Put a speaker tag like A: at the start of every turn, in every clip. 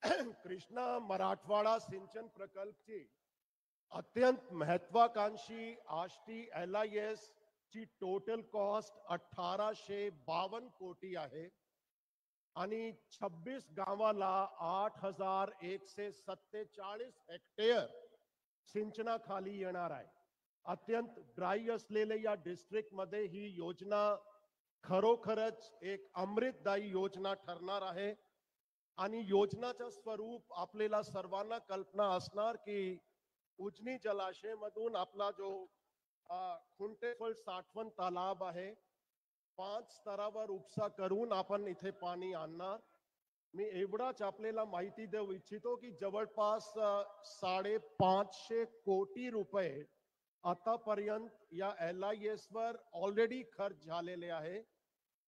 A: कृष्णा मराठवाडा सिंचन प्रकल्पची अत्यंत महत्वाकांक्षी आष्टी LIS ची टोटल कॉस्ट 1852 कोटी आहे आणि 26 गावाला 8147 हेक्टेअर सिंचनाखाली येणार आहे. अत्यंत ड्राय असलेल्या या डिस्ट्रिक्ट मध्ये ही योजना खरोखरच एक अमृतदायी योजना ठरणार आहे. आणि योजनाचं स्वरूप आपल्याला सर्वांना कल्पना असणार की उजनी जलाशय मधून आपला जो खुंटेफळ साठवण तलाव आहे 5 स्तरावर उपसा करून आपण इथे पाणी आणणार. मी एवढाच आपल्याला माहिती देऊ इच्छितो की जवळपास 550 कोटी रुपये आतापर्यंत या LIS वर ऑलरेडी खर्च झालेले आहे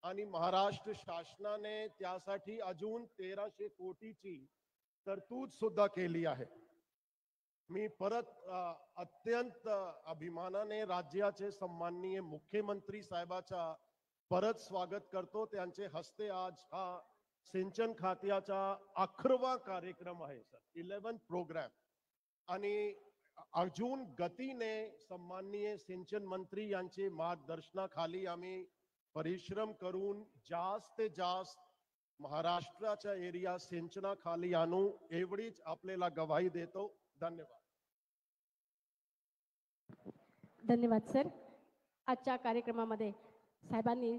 A: आणि महाराष्ट्र शासनाने त्यासाठी अजून 1300 कोटीची तरतूद सुद्धा केली आहे. मी परत अत्यंत अभिमानाने राज्याचे सन्माननीय मुख्यमंत्री साहेबाचा परत स्वागत करतो. त्यांचे हस्ते आज हा सिंचन खात्याचा 11वा कार्यक्रम आहे सर, 11th प्रोग्राम. आणि अजून गतीने सन्माननीय सिंचन मंत्री यांचे मार्गदर्शनाखाली आम्ही परिश्रम करून जास्त महाराष्ट्राच्या एरिया सिंचनाखाली आणू एवढीच आपल्याला गवाही देतो. धन्यवाद.
B: धन्यवाद सर. आजच्या कार्यक्रमामध्ये साहेबांनी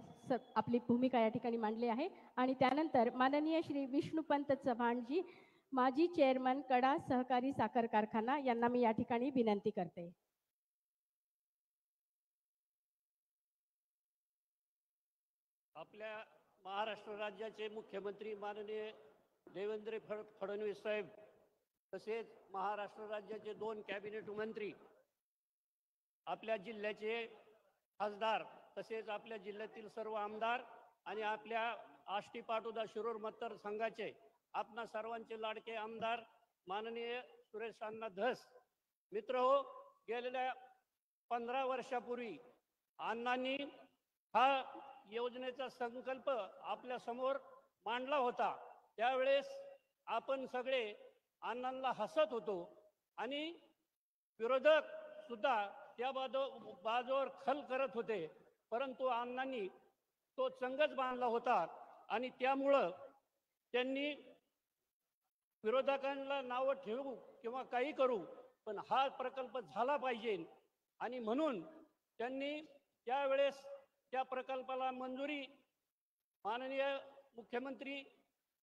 B: आपली भूमिका या ठिकाणी मांडली आहे आणि त्यानंतर माननीय श्री विष्णुपंत चव्हाणजी माजी चेअरमन कडा सहकारी साखर कारखाना यांना मी या ठिकाणी विनंती करते.
C: आपल्या महाराष्ट्र राज्याचे मुख्यमंत्री माननीय देवेंद्र फडणवीस साहेब तसेच महाराष्ट्र राज्याचे 2 कॅबिनेट मंत्री, आपल्या जिल्ह्याचे खासदार तसेच आपल्या जिल्ह्यातील सर्व आमदार आणि आपल्या आष्टी पाटोदा शिरूर मतदारसंघाचे आपणा सर्वांचे लाडके आमदार माननीय सुरेश अण्णा धस मित्रहो, गेलेल्या 15 वर्षापूर्वी अण्णांनी हा योजनेचा संकल्प आपल्या समोर मांडला होता. त्यावेळेस आपण सगळे अण्णांना हसत होतो आणि विरोधक सुद्धा त्या बाजूवर खल करत होते, परंतु अण्णांनी तो चंगच बांधला होता आणि त्यामुळं त्यांनी विरोधकांना नावं ठेवू किंवा काही करू पण हा प्रकल्प झाला पाहिजे आणि म्हणून त्यांनी त्यावेळेस त्या प्रकल्पाला मंजुरी माननीय मुख्यमंत्री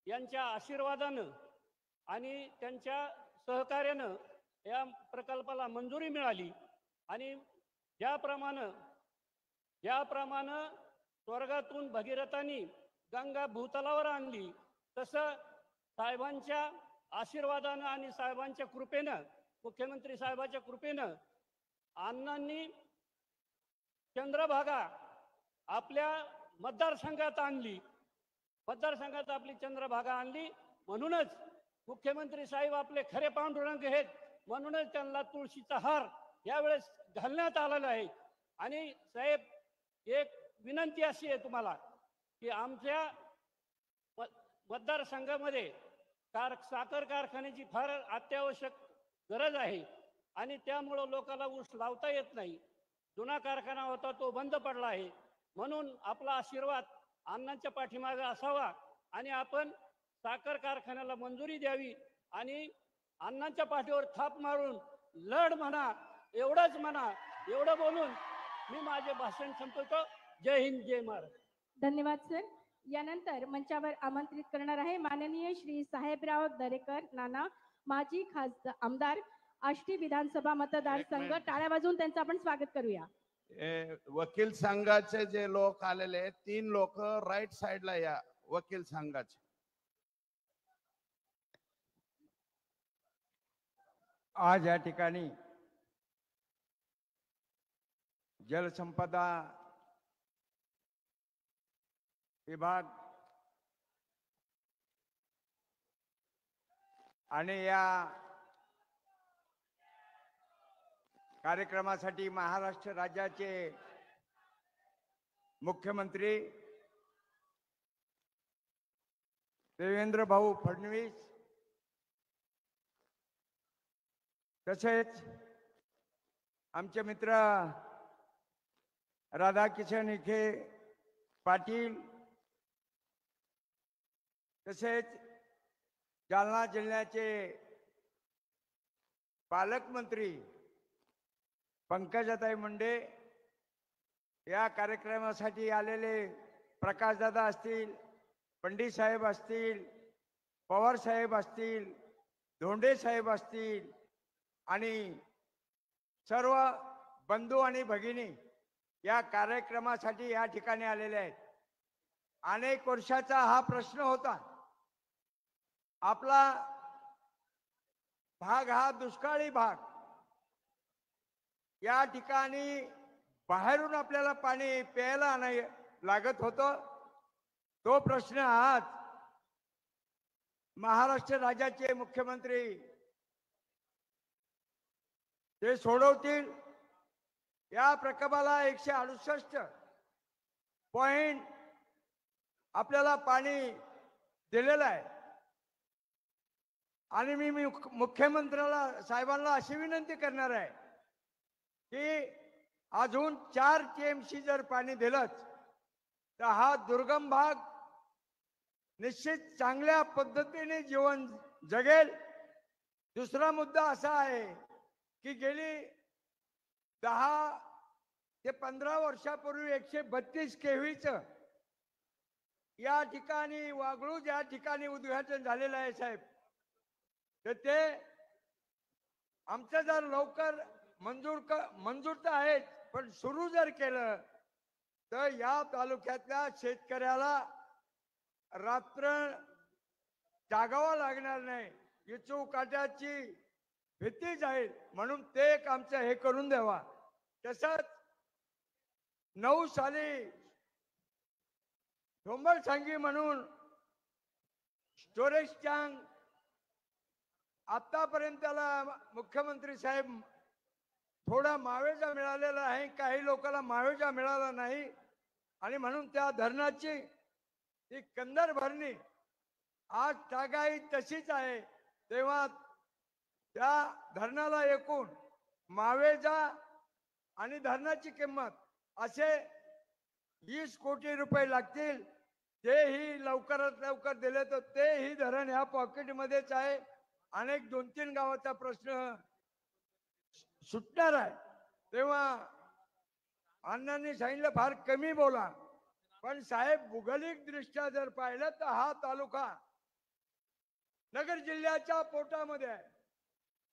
C: यांच्या आशीर्वादानं आणि त्यांच्या सहकार्यानं या प्रकल्पाला मंजुरी मिळाली आणि ज्याप्रमाणे स्वर्गातून भगीरथांनी गंगा भूतलावर आणली तसं साहेबांच्या आशीर्वादानं आणि साहेबांच्या कृपेनं, मुख्यमंत्री साहेबांच्या कृपेनं अण्णांनी चंद्रभागा आपल्या मतदारसंघात आणली. मतदारसंघात आपली चंद्रभागा आणली. म्हणूनच मुख्यमंत्री साहेब आपले खरे पांडुरंग आहेत, म्हणूनच त्यांना तुळशीचा हार यावेळेस घालण्यात आलेला आहे. आणि साहेब, एक विनंती अशी आहे तुम्हाला की आमच्या मतदारसंघामध्ये साखर कारखान्याची फार अत्यावश्यक गरज आहे आणि त्यामुळं लोकांना ऊस लावता येत नाही. जुना कारखाना होता तो बंद पडला आहे. म्हणून आपला आशीर्वाद अण्णांच्या पाठीमागे असावा आणि आपण साखर कारखान्याला मंजुरी द्यावी आणि अण्णांच्या पाठीवर थाप मारून लढ म्हणा, एवढंच म्हणा. एवढं बोलून मी माझे भाषण संपवतो. जय हिंद, जय महाराष्ट्र.
B: धन्यवाद सर. यानंतर मंचावर आमंत्रित करणार आहे माननीय श्री साहेबराव दरेकर नाना, माजी खासदार आमदार आष्टी विधानसभा मतदारसंघ. टाळ्या वाजवून त्यांचं आपण स्वागत करूया.
D: वकील संघाचे जे लोक आलेले 3 लोक राईट साइडला या. वकील संघाचे
E: आज या ठिकाणी जलसंपदा विभाग आणि या कार्यक्रमासाठी महाराष्ट्र राज्याचे मुख्यमंत्री देवेंद्र भाऊ फडणवीस तसेच आमचे मित्र राधाकिशन विखे पाटील, तसेच जालना जिल्ह्याचे पालकमंत्री पंकजाताई मुंडे, या कार्यक्रमासाठी आलेले प्रकाशदादा असतील, पंडित साहेब असतील, पवार साहेब असतील, धोंडे साहेब असतील आणि सर्व बंधू आणि भगिनी या कार्यक्रमासाठी या ठिकाणी आलेले आहेत. अनेक वर्षाचा हा प्रश्न होता. आपला भाग हा दुष्काळी भाग. या ठिकाणी बाहेरून आपल्याला पाणी प्यायला नाही लागत होतं. तो प्रश्न आज महाराष्ट्र राज्याचे मुख्यमंत्री ते सोडवतील. या प्रकल्पाला 168 आपल्याला पाणी दिलेलं आहे. आणि मी मुख्यमंत्र्याला साहेबांना अशी विनंती करणार आहे की अजून 4 TMC जर पाणी दिलंच तर हा दुर्गम भाग निश्चित चांगल्या पद्धतीने जीवन जगेल. दुसरा मुद्दा असा आहे की गेली 10 ते 15 वर्षापूर्वी 132 KVचं या ठिकाणी वागळू ज्या ठिकाणी उद्घाटन झालेलं आहे साहेब, तर ते आमचं जर लवकर मंजूर तर आहेच, पण सुरू जर केलं तर या तालुक्यातल्या शेतकऱ्याला रात्र जागावं लागणार नाही, इचू काट्याची भीती जाईल. म्हणून ते एक आमचं हे करून द्यावा. तसंच 9 साली ढोंबळ सांगी म्हणून स्टोरेज टँक आतापर्यंत त्याला मुख्यमंत्री साहेब थोडा मावेजा मिळालेला आहे, काही लोकांना मावेजा मिळाला नाही आणि म्हणून त्या धरणाची ती कंदर भरणी आज तागाई तशीच आहे. तेव्हा त्या धरणाला एकूण मावेजा आणि धरणाची किंमत असे 20 कोटी रुपये लागतील. तेही लवकरात लवकर दिले तर तेही धरण ह्या पॉकेटमध्येच आहे. अनेक 2-3 गावाचा प्रश्न सुटणार आहे. तेव्हा अण्णांनी सांगितलं फार कमी बोला, पण साहेब भौगोलिक दृष्ट्या जर पाहिलं तर हा तालुका नगर जिल्ह्याच्या पोटामध्ये आहे.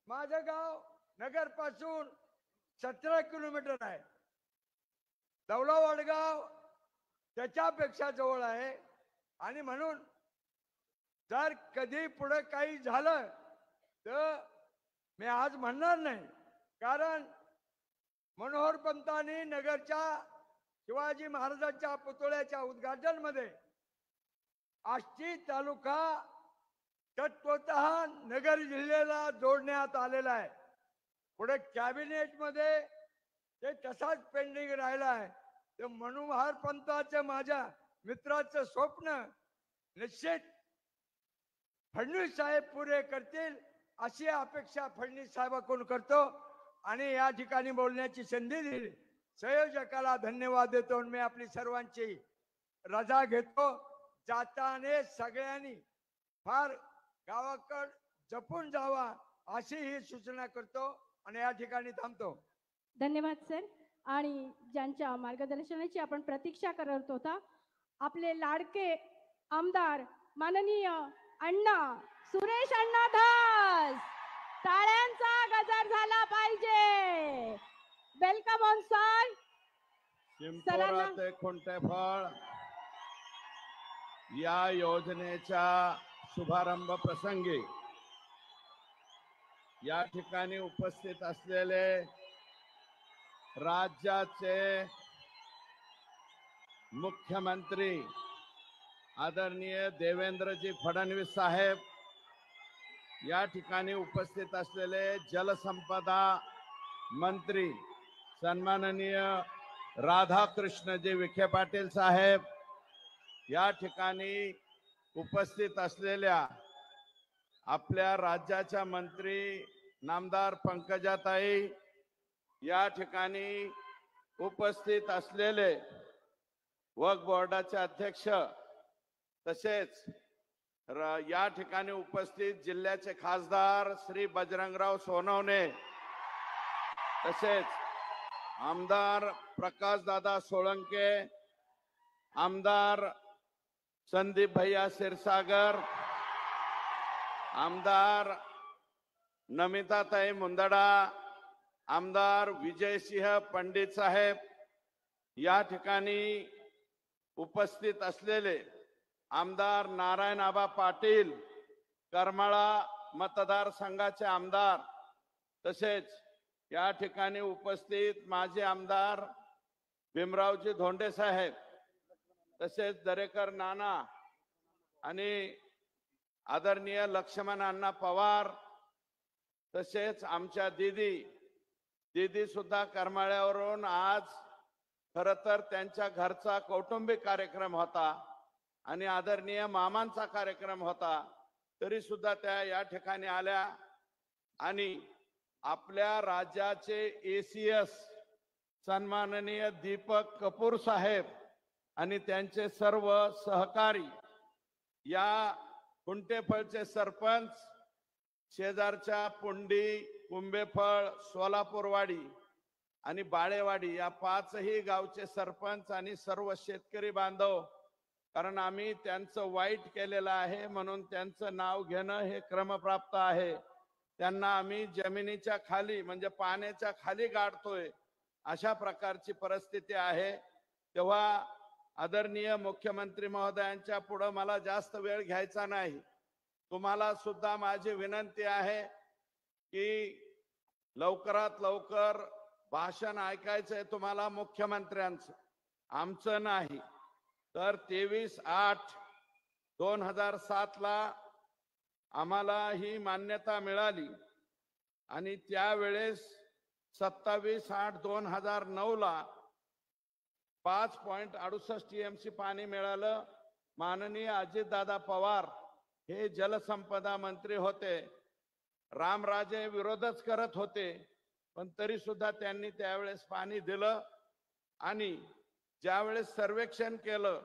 E: माझं गाव नगर पासून 17 किलोमीटर आहे. दौला वडगाव त्याच्यापेक्षा जवळ आहे. आणि म्हणून जर कधी पुढे काही झालं तर मी आज म्हणणार नाही, कारण मनोहर पंतांनी नगरच्या शिवाजी महाराजांच्या पुतळ्याच्या उद्घाटन मध्ये आष्टी तालुका तत्वतः नगर जिल्ह्याला जोडण्यात आलेला आहे. पुढे कॅबिनेट मध्ये ते तसाच पेंडिंग राहिला आहे. ते मनोहर पंताचं माझ्या मित्राचं स्वप्न निश्चित फडणवीस साहेब पुरे करतील अशी अपेक्षा फडणवीस साहेबांकडून करतो. आणि या ठिकाणी बोलण्याची संधी दिली संयोजकाला धन्यवाद देतो. मी आपली सर्वांची रजा घेतो. जाताने सगळ्यांनी फार गावाकड जपून जावा अशी ही सूचना करतो आणि या ठिकाणी थांबतो.
B: धन्यवाद सर. आणि ज्यांच्या मार्गदर्शनाची आपण प्रतीक्षा करत होता, आपले लाडके आमदार माननीय अण्णा सुरेश अण्णा धस, टाळ्यांचा गजर झाला पाहिजे. Welcome on sir.
D: शिंपोरा ते खुंटेफळ या योजनेच्या शुभारंभ प्रसंगी या ठिकाणी उपस्थित असलेले राज्याचे मुख्यमंत्री आदरणीय देवेंद्रजी फडणवीस साहेब, या ठिकाणी उपस्थित असलेले जलसंपदा मंत्री सन्माननीय राधाकृष्णजी विखे पाटील साहेब, या ठिकाणी उपस्थित असलेल्या आपल्या राज्याच्या मंत्री नामदार पंकजाताई, या ठिकाणी उपस्थित असलेले वक्फ बोर्डाचे अध्यक्ष, तसेच या ठिकाणी उपस्थित जिल्ह्याचे खासदार श्री बजरंगराव सोनवणे, तसेच आमदार प्रकाशदादा सोळंके, आमदार संदीप भैया क्षीरसागर, आमदार नमिताताई मुंदडा, आमदार विजयसिंह पंडित साहेब, या ठिकाणी उपस्थित असलेले आमदार नारायण आबा पाटील, करमाळा मतदारसंघाचे आमदार, तसेच या ठिकाणी उपस्थित माजी आमदार भीमरावजी धोंडे साहेब, तसेच दरेकर नाना आणि आदरणीय लक्ष्मण अण्णा पवार, तसेच आमच्या दीदी सुद्धा करमाळ्यावरून आज खर तर त्यांच्या घरचा कौटुंबिक कार्यक्रम होता आणि आदरणीय मामांचा कार्यक्रम होता, तरी सुद्धा त्या या ठिकाणी आल्या आणि आपल्या राज्याचे ACS सन्माननीय दीपक कपूर साहेब आणि त्यांचे सर्व सहकारी, या कुंटेफळचे सरपंच, शेजारच्या पुंडी, कुंभेफळ, सोलापूरवाडी आणि बाळेवाडी या 5ही गावचे सरपंच आणि सर्व शेतकरी बांधव, कारण आम्ही त्यांचं वाईट केलेलं आहे म्हणून त्यांचं नाव घेणं हे क्रमप्राप्त आहे, त्यांना आम्ही जमिनीच्या खाली म्हणजे पाण्याच्या खाली गाडतोय, अशा प्रकारची परिस्थिती आहे। तेव्हा आदरणीय मुख्यमंत्री महोदयांच्या पुढे मला जास्त वेळ घ्यायचा नाही। तुम्हाला सुद्धा माझी विनंती आहे की लवकरात लवकर भाषण ऐकायचंय तुम्हाला मुख्यमंत्र्यांचं, आमचं नाही। तर 23/8/2007 ला आम्हाला ही मान्यता मिळाली आणि त्यावेळेस 27/8/2009 ला 5.68 TMC पाणी मिळालं। माननीय अजितदादा पवार हे जलसंपदा मंत्री होते, रामराजे विरोधच करत होते, पण तरी सुद्धा त्यांनी त्यावेळेस पाणी दिलं आणि ज्यावेळेस सर्वेक्षण केलं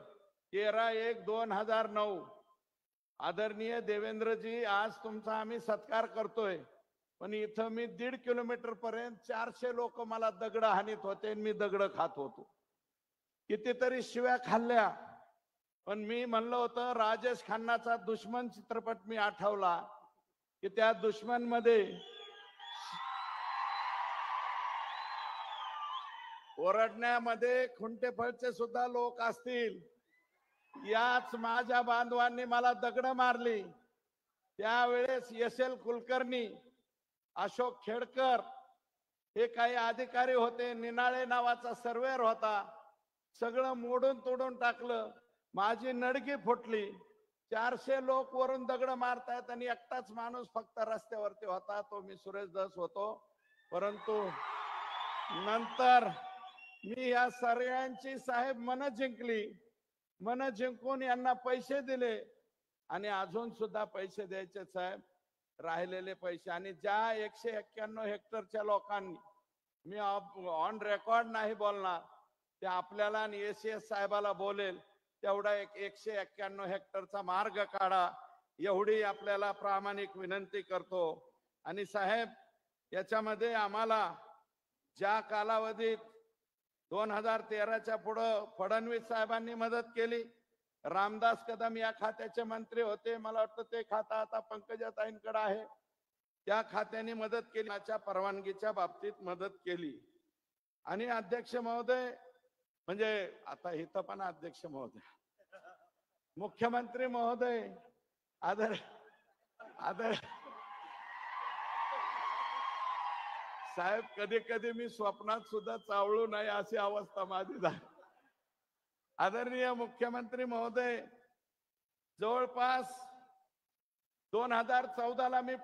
D: 13/1/2009, आदरणीय देवेंद्रजी आज तुमचा आम्ही सत्कार करतोय, पण इथं मी 1.5 किलोमीटर पर्यंत 400 लोक मला दगड हाणीत होते, मी दगड खात होतो, कितीतरी शिव्या खाल्ल्या, पण मी म्हणलं होतं राजेश खन्नाचा दुश्मन चित्रपट मी आठवला की त्या दुश्मन मध्ये ओरडण्यामध्ये खुंटेफळचे सुद्धा लोक असतील। याच माझ्या बांधवांनी मला दगड मारली, त्यावेळेस SL कुलकर्णी, अशोक खेडकर हे काही अधिकारी होते, निनाळे नावाचा सर्वेअर होता, सगळं मोडून तोडून टाकलं, माझी नडगी फुटली। 400 लोक वरून दगड मारतायत आणि एकटाच माणूस फक्त रस्त्यावरती होता, तो मी सुरेश धस होतो। परंतु नंतर मी या सगळ्यांची साहेब मन जिंकली, मन जिंकून यांना पैसे दिले आणि अजून सुद्धा पैसे द्यायचे साहेब, राहिलेले पैसे। आणि ज्या 191 हेक्टरच्या लोकांनी, मी ऑन रेकॉर्ड नाही बोलणार, ते आपल्याला आणि ACS साहेबाला बोलेल, तेवढा 191 हेक्टरचा मार्ग काढा, एवढी आपल्याला प्रामाणिक विनंती करतो। आणि साहेब, याच्यामध्ये आम्हाला ज्या कालावधीत 2013च्या पुढं फडणवीस साहेबांनी मदत केली, रामदास कदम या खात्याचे मंत्री होते, मला वाटतं ते खातं आता पंकजाताईंकडे आहे, त्या खात्याने मदत केली, त्याच्या परवानगीच्या बाबतीत मदत केली। आणि अध्यक्ष महोदय, म्हणजे आता इथं पण अध्यक्ष महोदय, मुख्यमंत्री महोदय, आदर साहेब, कधी कधी मी स्वप्नात सुद्धा चावळू नये अशी अवस्था माझी झाली। आदरणीय मुख्यमंत्री महोदय, जवळपास 2014 ला मी